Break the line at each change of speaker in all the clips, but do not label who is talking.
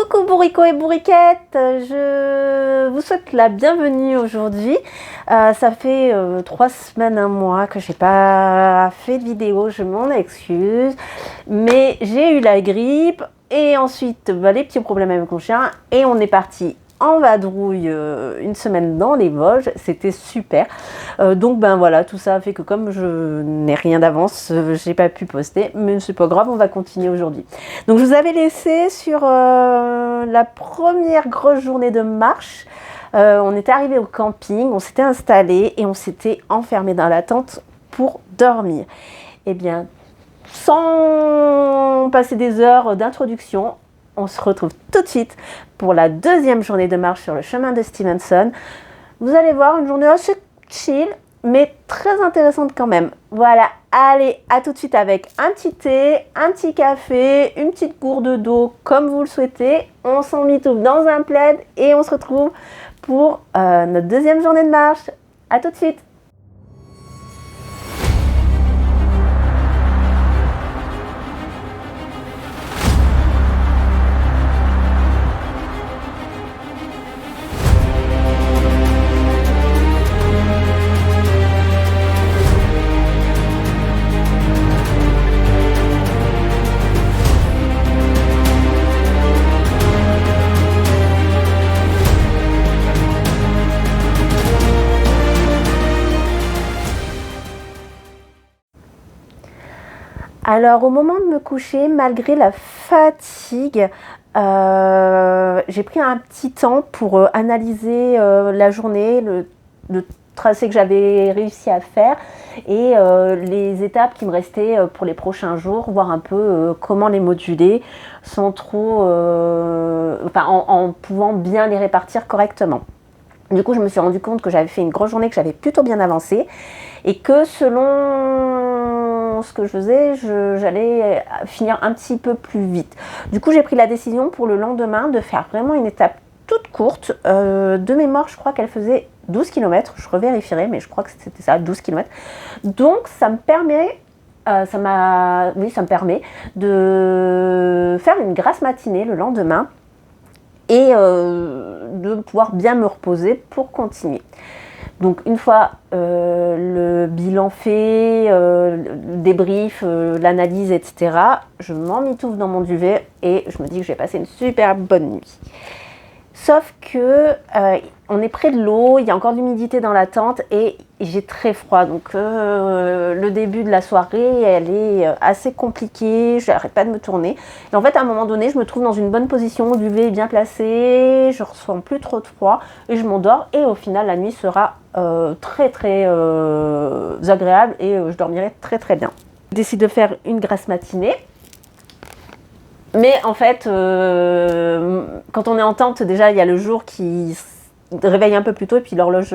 Coucou bourricots et bourriquettes, je vous souhaite la bienvenue aujourd'hui. Ça fait 3 semaines, un mois que j'ai pas fait de vidéo, je m'en excuse. Mais j'ai eu la grippe et ensuite les petits problèmes avec mon chien et on est parti en vadrouille une semaine dans les Vosges, c'était super. Donc voilà, tout ça fait que comme je n'ai rien d'avance, j'ai pas pu poster, mais c'est pas grave, on va continuer aujourd'hui. Donc je vous avais laissé sur la première grosse journée de marche. On était arrivé au camping, on s'était installé et on s'était enfermé dans la tente pour dormir. Eh bien, sans passer des heures d'introduction, on se retrouve tout de suite pour la deuxième journée de marche sur le chemin de Stevenson. Vous allez voir, une journée assez chill, mais très intéressante quand même. Voilà, allez, à tout de suite avec un petit thé, un petit café, une petite gourde d'eau comme vous le souhaitez. On s'en mitoufle dans un plaid et on se retrouve pour notre deuxième journée de marche. À tout de suite. Alors au moment de me coucher, malgré la fatigue, j'ai pris un petit temps pour analyser la journée, le tracé que j'avais réussi à faire et les étapes qui me restaient pour les prochains jours, voir un peu comment les moduler sans trop, en pouvant bien les répartir correctement. Du coup, je me suis rendu compte que j'avais fait une grosse journée, que j'avais plutôt bien avancé et que selon ce que je faisais, j'allais finir un petit peu plus vite. Du coup, j'ai pris la décision pour le lendemain de faire vraiment une étape toute courte. De mémoire, je crois qu'elle faisait 12 km. Je revérifierai, mais je crois que c'était ça, 12 km. Donc, ça me permet de faire une grasse matinée le lendemain et de pouvoir bien me reposer pour continuer. Donc une fois le bilan fait, le débrief, l'analyse, etc., je m'emmitoufle dans mon duvet et je me dis que je vais passer une super bonne nuit. Sauf que on est près de l'eau, il y a encore de l'humidité dans la tente et j'ai très froid. Donc le début de la soirée, elle est assez compliquée, je n'arrête pas de me tourner. Et en fait, à un moment donné, je me trouve dans une bonne position, le duvet est bien placé, je ne ressens plus trop de froid et je m'endors. Et au final, la nuit sera très agréable et je dormirai très très bien. Je décide de faire une grasse matinée. Mais en fait, quand on est en tente, déjà, il y a le jour qui se réveille un peu plus tôt et puis l'horloge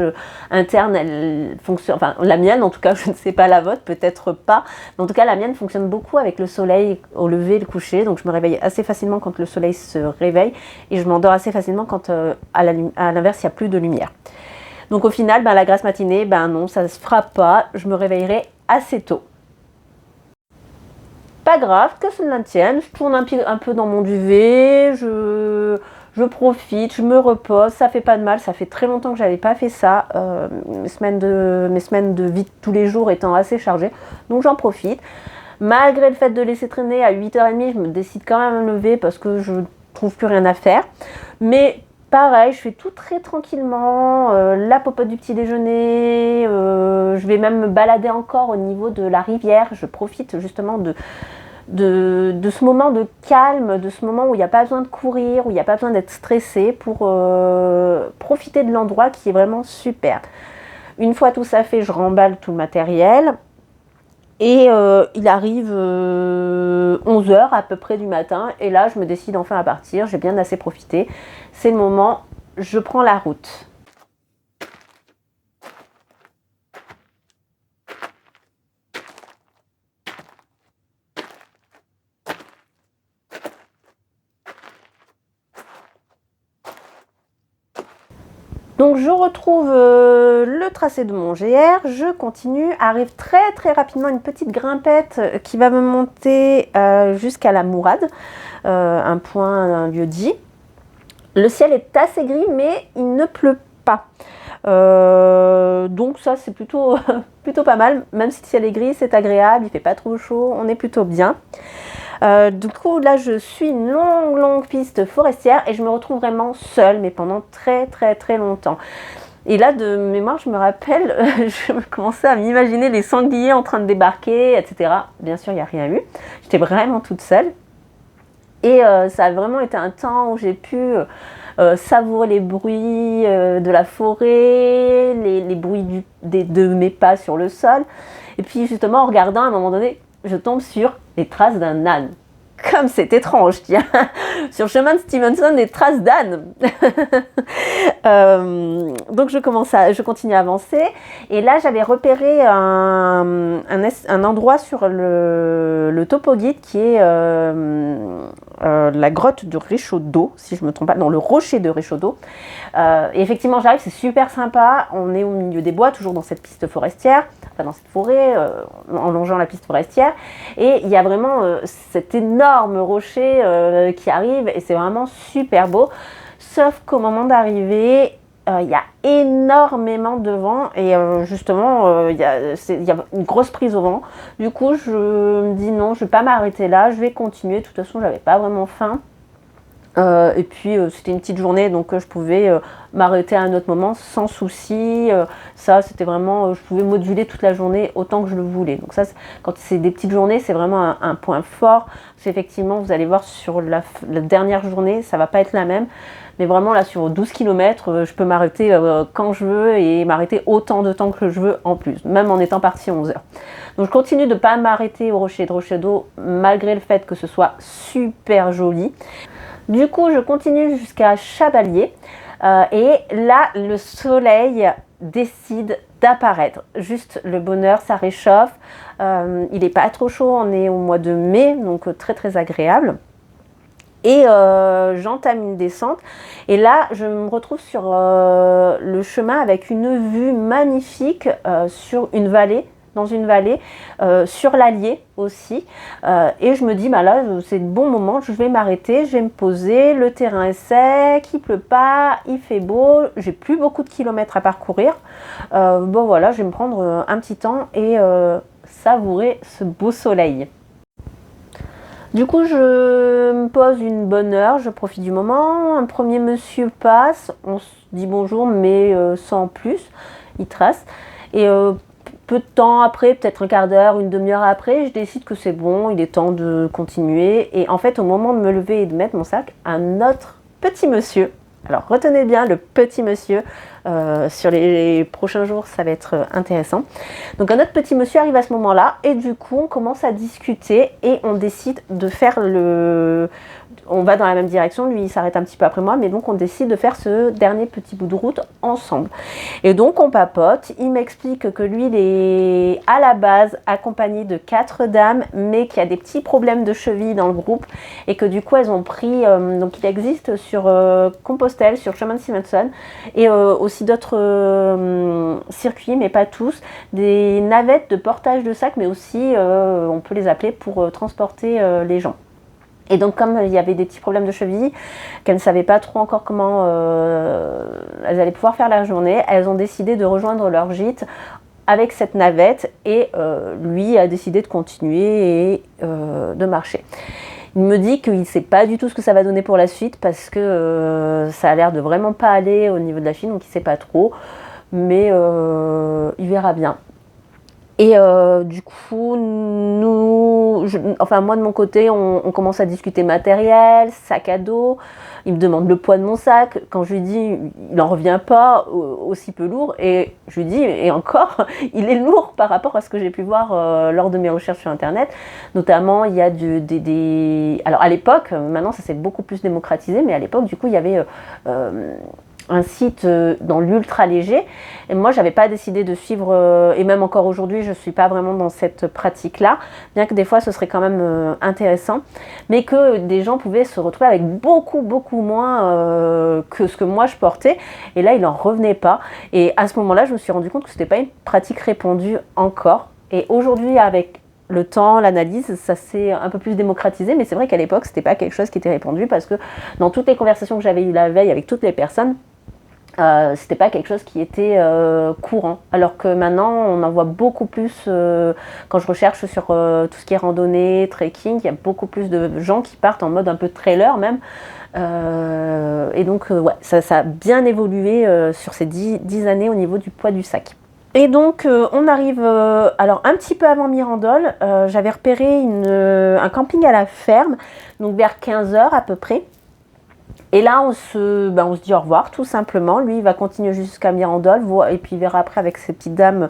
interne, elle fonctionne, enfin la mienne en tout cas, je ne sais pas la vôtre, peut-être pas, mais en tout cas la mienne fonctionne beaucoup avec le soleil au lever et le coucher, donc je me réveille assez facilement quand le soleil se réveille et je m'endors assez facilement quand à l'inverse, il n'y a plus de lumière. Donc au final, la grasse matinée, non, ça ne se fera pas, je me réveillerai assez tôt. Pas grave, que cela ne tienne, je tourne un peu dans mon duvet, je profite, je me repose, ça fait pas de mal, ça fait très longtemps que j'avais pas fait ça, mes semaines de vie de tous les jours étant assez chargées, donc j'en profite. Malgré le fait de laisser traîner à 8h30, je me décide quand même à me lever parce que je trouve plus rien à faire, mais pareil, je fais tout très tranquillement, la popote du petit déjeuner, je vais même me balader encore au niveau de la rivière, je profite justement de ce moment de calme, de ce moment où il n'y a pas besoin de courir, où il n'y a pas besoin d'être stressé pour profiter de l'endroit qui est vraiment super. Une fois tout ça fait, je remballe tout le matériel et il arrive 11h à peu près du matin et là je me décide enfin à partir, j'ai bien assez profité, c'est le moment, je prends la route. Donc je retrouve le tracé de mon GR, je continue, arrive très rapidement une petite grimpette qui va me monter jusqu'à la Mourade, un lieu dit. Le ciel est assez gris, mais il ne pleut pas. Donc ça c'est plutôt, plutôt pas mal. Même si le ciel est gris, c'est agréable, il fait pas trop chaud, on est plutôt bien. Du coup là je suis une longue piste forestière et je me retrouve vraiment seule, mais pendant très longtemps. Et là de mémoire je me rappelle, je commençais à m'imaginer les sangliers en train de débarquer, etc. Bien sûr il n'y a rien eu, j'étais vraiment toute seule. Et ça a vraiment été un temps où j'ai pu savourer les bruits de la forêt, les bruits de mes pas sur le sol. Et puis justement en regardant, à un moment donné, je tombe sur les traces d'un âne. Comme c'est étrange, tiens. Sur le chemin de Stevenson, des traces d'âne. Donc je continue à avancer. Et là, j'avais repéré un endroit sur le topo guide qui est la grotte de Réchaudot, si je ne me trompe pas, non, le rocher de Réchaudot. Et effectivement, j'arrive, c'est super sympa. On est au milieu des bois, toujours dans cette piste forestière, enfin dans cette forêt, en longeant la piste forestière. Et il y a vraiment cet énorme rocher qui arrive et c'est vraiment super beau. Sauf qu'au moment d'arriver, il y a énormément de vent et justement, il y a une grosse prise au vent. Du coup, je me dis non, je ne vais pas m'arrêter là, je vais continuer. De toute façon, je n'avais pas vraiment faim. Et puis c'était une petite journée donc je pouvais m'arrêter à un autre moment sans souci. Ça c'était vraiment, je pouvais moduler toute la journée autant que je le voulais. Donc ça, quand c'est des petites journées, c'est vraiment un point fort. Parce qu'effectivement, vous allez voir sur la dernière journée, ça va pas être la même. Mais vraiment là sur 12 km, je peux m'arrêter quand je veux et m'arrêter autant de temps que je veux en plus, même en étant partie 11 heures. Donc je continue de ne pas m'arrêter au rocher de Réchaudot malgré le fait que ce soit super joli. Du coup, je continue jusqu'à Chabalier et là, le soleil décide d'apparaître. Juste le bonheur, ça réchauffe. Il n'est pas trop chaud, on est au mois de mai, donc très agréable. Et j'entame une descente et là je me retrouve sur le chemin avec une vue magnifique sur une vallée, dans une vallée, sur l'Allier aussi, et je me dis bah là c'est le bon moment, je vais m'arrêter, je vais me poser, le terrain est sec, il pleut pas, il fait beau, j'ai plus beaucoup de kilomètres à parcourir, bon voilà, je vais me prendre un petit temps et savourer ce beau soleil. Du coup, je me pose une bonne heure, je profite du moment. Un premier monsieur passe, on se dit bonjour, mais sans plus, il trace. Et peu de temps après, peut-être un quart d'heure, une demi-heure après, je décide que c'est bon, il est temps de continuer. Et en fait, au moment de me lever et de mettre mon sac, un autre petit monsieur, alors retenez bien le petit monsieur, sur les prochains jours ça va être intéressant. Donc un autre petit monsieur arrive à ce moment-là et du coup on commence à discuter et on décide de faire on va dans la même direction, lui il s'arrête un petit peu après moi, mais donc on décide de faire ce dernier petit bout de route ensemble. Et donc on papote, il m'explique que lui il est à la base accompagné de 4 dames, mais qu'il y a des petits problèmes de cheville dans le groupe et que du coup elles ont pris, donc il existe sur Compostelle, sur le chemin de Stevenson et aussi d'autres circuits, mais pas tous, des navettes de portage de sacs, mais aussi on peut les appeler pour transporter les gens. Et donc comme il y avait des petits problèmes de cheville, qu'elles ne savaient pas trop encore comment elles allaient pouvoir faire la journée, elles ont décidé de rejoindre leur gîte avec cette navette et lui a décidé de continuer et de marcher. Il me dit qu'il ne sait pas du tout ce que ça va donner pour la suite parce que ça a l'air de vraiment pas aller au niveau de la Chine, donc il ne sait pas trop, mais il verra bien. Et du coup, moi de mon côté, on commence à discuter matériel, sac à dos. Il me demande le poids de mon sac. Quand je lui dis, il n'en revient pas aussi peu lourd. Et je lui dis, et encore, il est lourd par rapport à ce que j'ai pu voir lors de mes recherches sur Internet. Notamment, il y a alors à l'époque, maintenant ça s'est beaucoup plus démocratisé, mais à l'époque, du coup, il y avait un site dans l'ultra léger et moi j'avais pas décidé de suivre et même encore aujourd'hui je suis pas vraiment dans cette pratique là, bien que des fois ce serait quand même intéressant, mais que des gens pouvaient se retrouver avec beaucoup moins que ce que moi je portais et là il en revenait pas et à ce moment là je me suis rendu compte que c'était pas une pratique répandue encore et aujourd'hui avec le temps, l'analyse, ça s'est un peu plus démocratisé, mais c'est vrai qu'à l'époque, c'était pas quelque chose qui était répandu parce que dans toutes les conversations que j'avais eues la veille avec toutes les personnes, c'était pas quelque chose qui était courant. Alors que maintenant, on en voit beaucoup plus, quand je recherche sur tout ce qui est randonnée, trekking, il y a beaucoup plus de gens qui partent en mode un peu trailer même. Et donc, ouais, ça a bien évolué sur ces 10 années au niveau du poids du sac. Et donc, on arrive, alors un petit peu avant Mirandole, j'avais repéré un camping à la ferme, donc vers 15h à peu près. Et là, on se dit au revoir, tout simplement. Lui, il va continuer jusqu'à Mirandole, et puis il verra après avec ses petites dames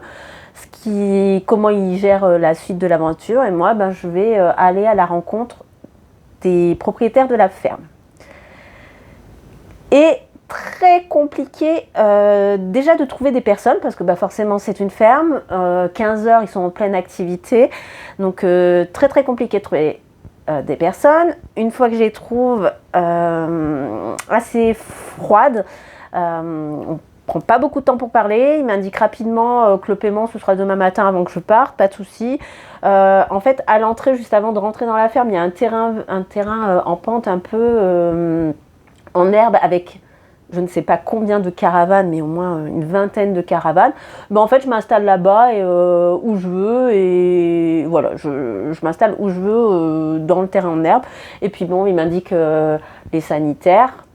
comment il gère la suite de l'aventure. Et moi, je vais aller à la rencontre des propriétaires de la ferme. Et très compliqué déjà de trouver des personnes, parce que forcément, c'est une ferme. 15h, ils sont en pleine activité. Donc, très, très compliqué de trouver des personnes. Une fois que je les trouve assez froides, on prend pas beaucoup de temps pour parler. Il m'indique rapidement que le paiement ce sera demain matin avant que je parte, pas de souci. En fait, à l'entrée, juste avant de rentrer dans la ferme, il y a un terrain en pente un peu en herbe avec je ne sais pas combien de caravanes, mais au moins une vingtaine de caravanes. En fait, je m'installe là-bas et, où je veux, et voilà, je m'installe où je veux dans le terrain en herbe. Et puis il m'indique les sanitaires,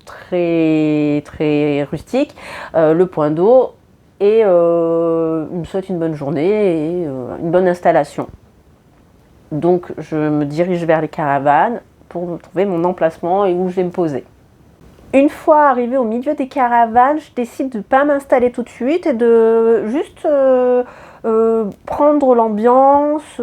très, très rustiques, le point d'eau, et il me souhaite une bonne journée et une bonne installation. Donc, je me dirige vers les caravanes pour trouver mon emplacement et où je vais me poser. Une fois arrivée au milieu des caravanes, je décide de ne pas m'installer tout de suite et de juste prendre l'ambiance,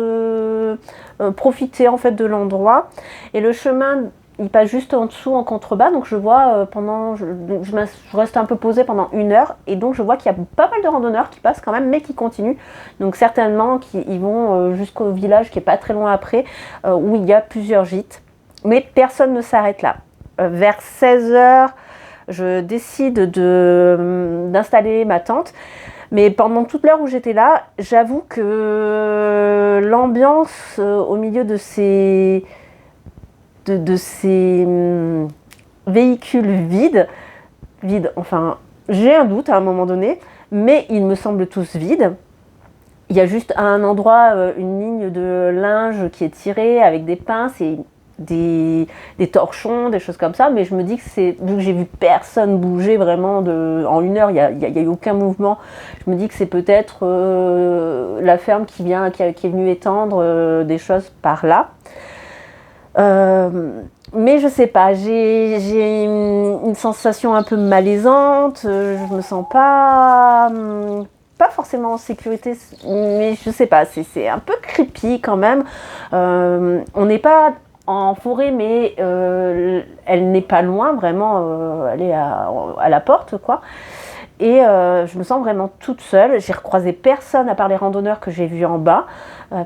profiter en fait de l'endroit. Et le chemin, il passe juste en dessous en contrebas, donc je vois je reste un peu posée pendant 1 heure, et donc je vois qu'il y a pas mal de randonneurs qui passent quand même, mais qui continuent. Donc certainement ils vont jusqu'au village qui est pas très loin après, où il y a plusieurs gîtes, mais personne ne s'arrête là. Vers 16h, je décide d'installer ma tente. Mais pendant toute l'heure où j'étais là, j'avoue que l'ambiance au milieu de ces véhicules vides, enfin, j'ai un doute à un moment donné, mais ils me semblent tous vides. Il y a juste à un endroit une ligne de linge qui est tirée avec des pinces et des torchons, des choses comme ça, mais je me dis que vu que j'ai vu personne bouger vraiment en 1 heure, il y a eu aucun mouvement, je me dis que c'est peut-être la ferme qui est venue étendre des choses par là. Mais je sais pas, j'ai une sensation un peu malaisante, je me sens pas forcément en sécurité, mais je sais pas, c'est un peu creepy quand même. On n'est pas en forêt, mais elle n'est pas loin, vraiment, elle est à la porte, quoi. Et je me sens vraiment toute seule. J'ai recroisé personne à part les randonneurs que j'ai vus en bas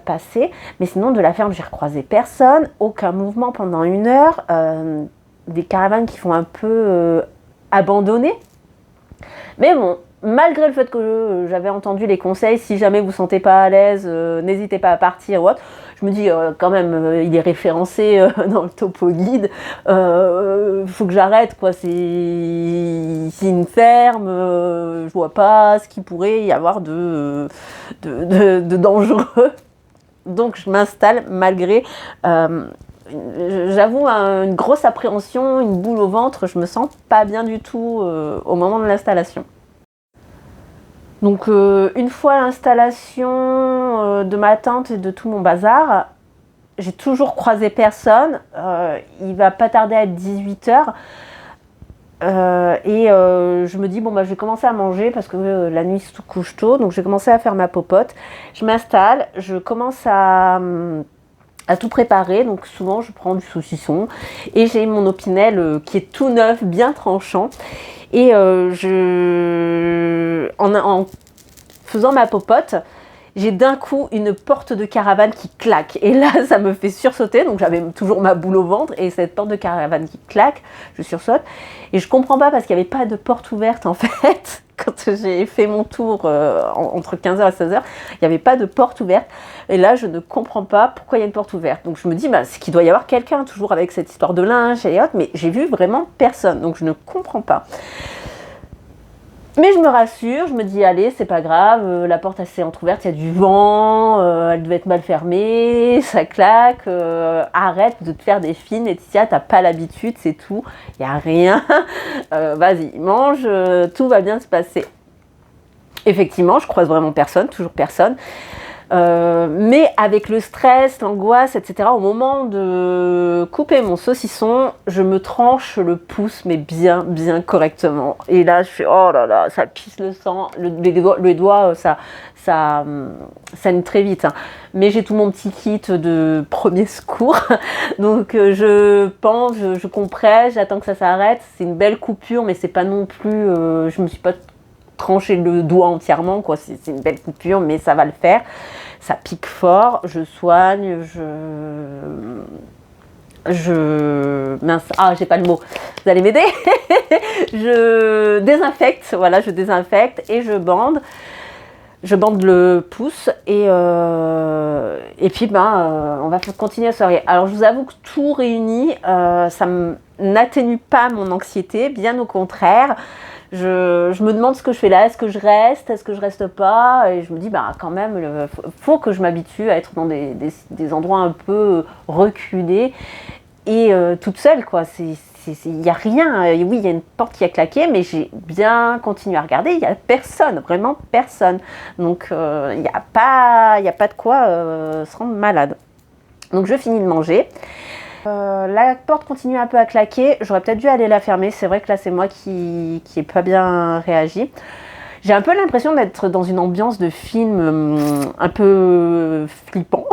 passer. Mais sinon, de la ferme, j'ai recroisé personne. Aucun mouvement pendant 1 heure. Des caravanes qui font un peu abandonner. Mais bon, malgré le fait que j'avais entendu les conseils, si jamais vous ne vous sentez pas à l'aise, n'hésitez pas à partir ou autre. Je me dis quand même, il est référencé dans le topo guide. Faut que j'arrête, quoi. C'est une ferme. Je vois pas ce qu'il pourrait y avoir de dangereux. Donc je m'installe malgré. J'avoue une grosse appréhension, une boule au ventre. Je me sens pas bien du tout au moment de l'installation. Donc une fois l'installation de ma tente et de tout mon bazar, j'ai toujours croisé personne. Il va pas tarder à être 18h. Et je me dis, je vais commencer à manger parce que la nuit se couche tôt. Donc j'ai commencé à faire ma popote. Je m'installe, je commence à tout préparer. Donc souvent je prends du saucisson et j'ai mon opinel qui est tout neuf, bien tranchant. Et en faisant ma popote, j'ai d'un coup une porte de caravane qui claque. Et là, ça me fait sursauter. Donc j'avais toujours ma boule au ventre et cette porte de caravane qui claque, je sursaute. Et je comprends pas parce qu'il n'y avait pas de porte ouverte en fait, quand j'ai fait mon tour entre 15h et 16h, il n'y avait pas de porte ouverte. Et là, je ne comprends pas pourquoi il y a une porte ouverte. Donc je me dis, c'est qu'il doit y avoir quelqu'un, toujours avec cette histoire de linge et autres, mais j'ai vu vraiment personne, donc je ne comprends pas. Mais je me rassure, je me dis, allez, c'est pas grave, la porte assez entrouverte, il y a du vent, elle devait être mal fermée, ça claque, arrête de te faire des films, Laetitia, t'as pas l'habitude, c'est tout, il n'y a rien, vas-y, mange, tout va bien se passer. Effectivement, je croise vraiment personne, toujours personne. Mais avec le stress, l'angoisse, etc., au moment de couper mon saucisson, je me tranche le pouce, mais bien correctement. Et là, je fais, oh là là, ça pisse le sang, les doigts, ça saigne très vite. Hein. Mais j'ai tout mon petit kit de premier secours. Donc je pense, je compresse, j'attends que ça s'arrête. C'est une belle coupure, mais c'est pas non plus, je me suis pas trancher le doigt entièrement, quoi. C'est une belle coupure, mais ça va le faire. Ça pique fort, je soigne, mince, j'ai pas le mot. Vous allez m'aider. Je désinfecte, voilà, je désinfecte et je bande. Je bande le pouce et puis on va continuer à soirée. Alors je vous avoue que tout réuni, ça n'atténue pas mon anxiété, bien au contraire. Je me demande ce que je fais là, est-ce que je reste pas, et je me dis quand même faut que je m'habitue à être dans des endroits un peu reculés et toute seule quoi, il n'y a rien, oui il y a une porte qui a claqué mais j'ai bien continué à regarder, il n'y a personne, vraiment personne, donc il n'y a pas de quoi se rendre malade. Donc je finis de manger. La porte continue un peu à claquer, j'aurais peut-être dû aller la fermer, c'est vrai que là c'est moi qui n'ai pas bien réagi. J'ai un peu l'impression d'être dans une ambiance de film un peu flippant,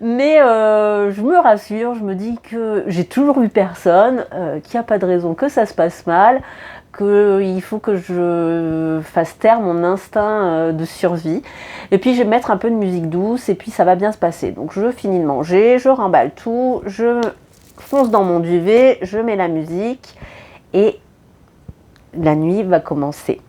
mais je me rassure, je me dis que j'ai toujours vu personne, qu'il n'y a pas de raison que ça se passe mal, qu'il faut que je fasse taire mon instinct de survie. Et puis je vais mettre un peu de musique douce et puis ça va bien se passer. Donc je finis de manger, je remballe tout, je fonce dans mon duvet, je mets la musique et la nuit va commencer.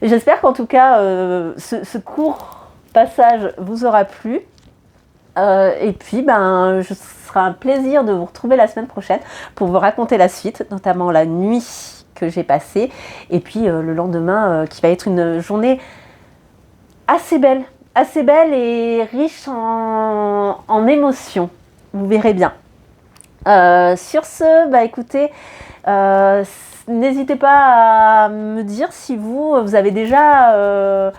J'espère qu'en tout cas, ce court passage vous aura plu. Et puis, ce sera un plaisir de vous retrouver la semaine prochaine pour vous raconter la suite, notamment la nuit que j'ai passée. Et puis, le lendemain, qui va être une journée assez belle et riche en émotions. Vous verrez bien. Sur ce, écoutez, n'hésitez pas à me dire si vous avez déjà,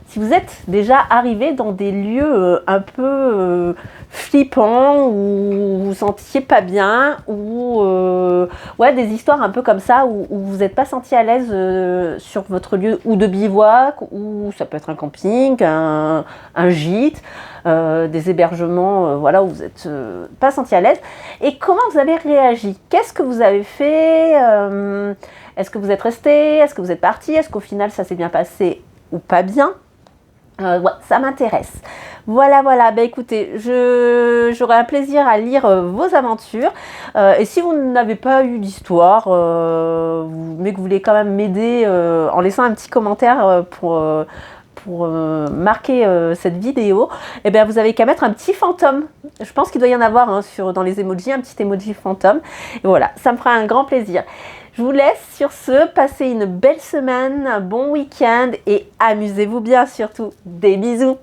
si vous êtes déjà arrivé dans des lieux un peu flippants, où vous vous sentiez pas bien, ou des histoires un peu comme ça, où vous n'êtes pas senti à l'aise sur votre lieu ou de bivouac, ou ça peut être un camping, un gîte, des hébergements, où vous n'êtes pas senti à l'aise. Et comment vous avez réagi? Qu'est-ce que vous avez fait? Est-ce que vous êtes resté? Est-ce que vous êtes parti? Est-ce qu'au final ça s'est bien passé ou pas bien? Ça m'intéresse. Voilà. Écoutez, j'aurai un plaisir à lire vos aventures. Et si vous n'avez pas eu d'histoire, mais que vous voulez quand même m'aider en laissant un petit commentaire pour marquer cette vidéo, vous avez qu'à mettre un petit fantôme. Je pense qu'il doit y en avoir dans les emojis, un petit emoji fantôme. Et voilà, ça me fera un grand plaisir. Je vous laisse sur ce, passez une belle semaine, un bon week-end et amusez-vous bien surtout. Des bisous!